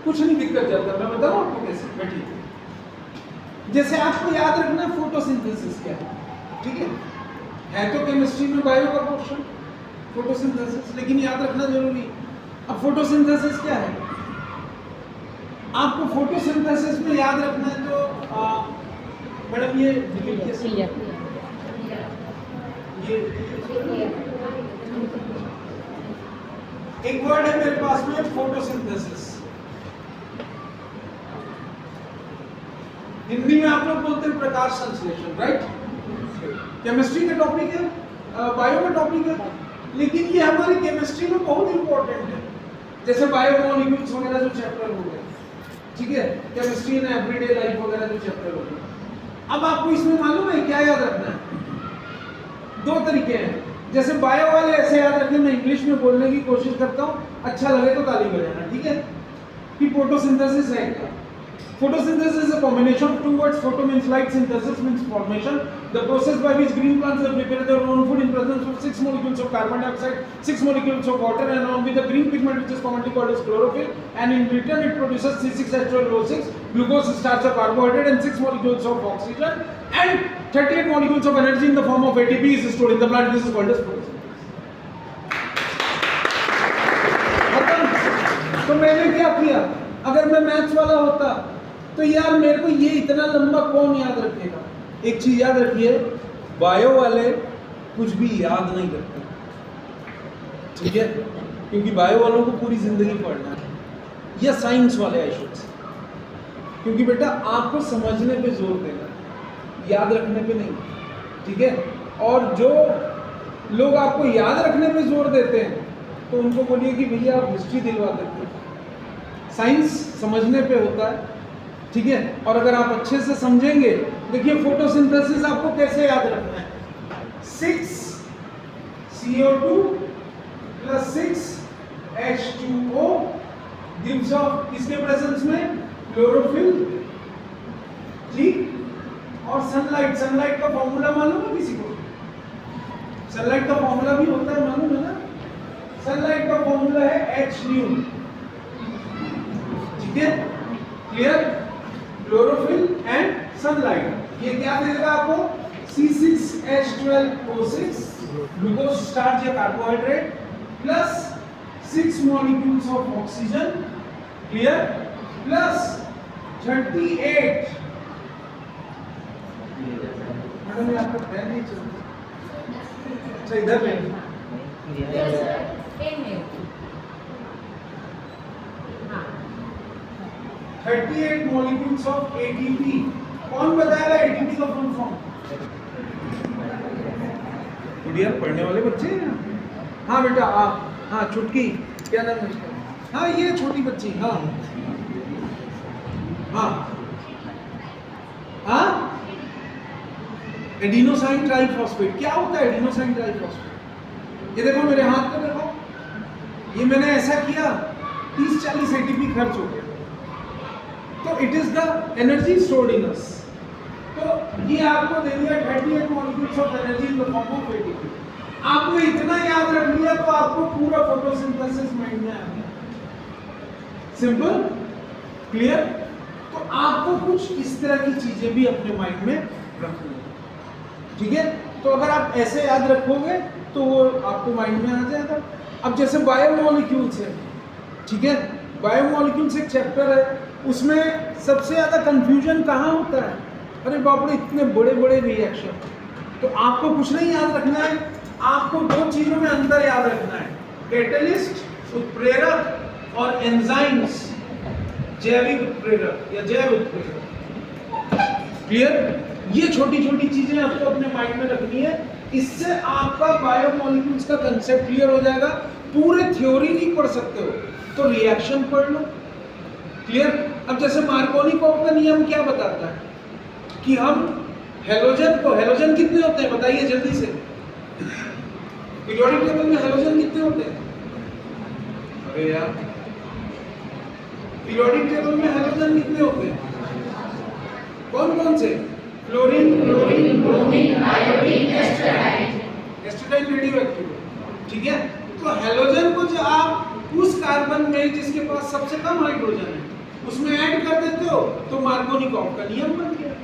कुछ नहीं दिक्कत जाता, मैं बताऊँ आपको कैसे, बैठिए। जैसे आपको याद रखना है फोटोसिंथेसिस क्या है, ठीक है तो केमिस्ट्री में बायो का पोर्शन फोटोसिंथेसिस, लेकिन याद रखना जरूरी। अब फोटोसिंथेसिस क्या है आपको फोटोसिंथेसिस में याद रखना है, तो मैडम ये एक वर्ड है मेरे पास में, फोटोसिंथेसिस। हिंदी में आप लोग बोलते हैं प्रकाश संश्लेषण, राइट? केमिस्ट्री का टॉपिक है, बायो का टॉपिक है, लेकिन ये हमारी केमिस्ट्री में बहुत इंपॉर्टेंट है। जैसे बायो मॉलिक्यूल्स वगैरह जो चैप्टर हो गए, ठीक है, केमिस्ट्री एंड एवरीडे लाइफ वगैरह जो चैप्टर हो गए। अब आपको इसमें मालूम है क्या याद रखना है? दो तरीके हैं। जैसे बायो वाले ऐसे याद रखें, मैं इंग्लिश में बोलने की कोशिश करता हूँ, अच्छा लगे तो ताली बजाना, ठीक है? कि फोटोसिंथेसिस है क्या? Photosynthesis is a combination of two words. Photo means light, synthesis means formation. The process by which green plants prepare their own food in presence of 6 molecules of carbon dioxide, 6 molecules of water, and along with the green pigment which is commonly called as chlorophyll. And in return, it produces C6H12O6, glucose, starch, or carbohydrate, and 6 molecules of oxygen, and 38 molecules of energy in the form of ATP is stored in the plant. This is called as photosynthesis. तो मैंने क्या किया? अगर मैं maths वाला होता तो यार मेरे को ये इतना लंबा कौन याद रखेगा? एक चीज याद रखिए, बायो वाले कुछ भी याद नहीं रखते, ठीक है? क्योंकि बायो वालों को पूरी जिंदगी पढ़ना है, या साइंस वाले आई शुड से, क्योंकि बेटा आपको समझने पे जोर देना, याद रखने पे नहीं, ठीक है? और जो लोग आपको याद रखने पे जोर देते हैं तो उनको बोलिए कि भैया आप हिस्ट्री दिलवा देते हैं। साइंस समझने पे होता है, ठीक है? और अगर आप अच्छे से समझेंगे, देखिए फोटोसिंथेसिस आपको कैसे याद रखना है? 6 CO2 plus 6 H2O gives off, इसके प्रेजेंस में क्लोरोफिल, ठीक? और सनलाइट का फॉर्मूला मालूम है किसी को? सनलाइट का फॉर्मूला भी होता है, मालूम है ना? सनलाइट का फॉर्मूला है H न्यू, ठीक है? क्लियर? क्लोरोफिल एंड सनलाइट, ये क्या देगा आपको? C6H12O6, ग्लूकोज, स्टार्च या carbohydrate, plus 6 molecules of oxygen, clear? Plus 38, madam आपका पेन नहीं चलता, अच्छा इधर में 38 molecules of ATP। कौन बताएगा ATP का फुल फॉर्म? यार पढ़ने वाले बच्चे हैं। हाँ बेटा, हाँ छुटकी, क्या नाम है उसका? हाँ ये छोटी बच्ची, हाँ हाँ हाँ, एडिनोसाइन ट्राइफॉस्फेट। क्या होता है एडिनोसाइन ट्राइफॉस्फेट? ये देखो मेरे हाथ पे देखो, ये मैंने ऐसा किया, 30-40 ATP खर्च हो गया, तो it is the energy stored in us. तो ये आपको दे दिया 38 molecules of energy in the form of ATP. आपको इतना याद रख लिया तो आपको पूरा फोटोसिंथेसिस माइंड में आ गया। Simple, clear? तो आपको कुछ इस तरह की चीजें भी अपने माइंड में रखनी है, ठीक है? तो अगर आप ऐसे याद रखोगे तो वो आपको माइंड में आ जाएगा। अब जैसे बायोमोलिक्यूल्स है, ठीक है? बायोमोलिक्यूल्स एक चैप्टर है, उसमें सबसे ज्यादा कंफ्यूजन कहाँ होता है? अरे बाप रे, इतने बड़े बड़े रिएक्शन। तो आपको कुछ नहीं याद रखना है, आपको दो चीजों में अंतर याद रखना है, कैटलिस्ट उत्प्रेरक और एंजाइम्स जैविक उत्प्रेरक या जैव उत्प्रेरक। क्लियर? ये छोटी छोटी चीजें आपको अपने माइंड में रखनी है, इससे आपका बायोमोलिक्यूल्स का कंसेप्ट क्लियर हो जाएगा। पूरे थ्योरी नहीं पढ़ सकते हो तो रिएक्शन पढ़ लो, क्लियर? अब जैसे मार्कोनिकोव का नियम क्या बताता है कि हम हेलोजन कितने होते हैं बताइए जल्दी से? पीरियोडिक टेबल में हेलोजन कितने होते हैं? अरे यार, पीरियोडिक टेबल में हेलोजन कितने होते हैं? कौन कौन से? Fluorine, bromine, iodine, astatine radioactive, ठीक है? तो हेलोजन को जो आप उस कार्बन में जिसके पास सबसे कम हाइड्रोजन है उसमें ऐड कर देते हो तो मार्कोनिकॉफ का नियम बन गया।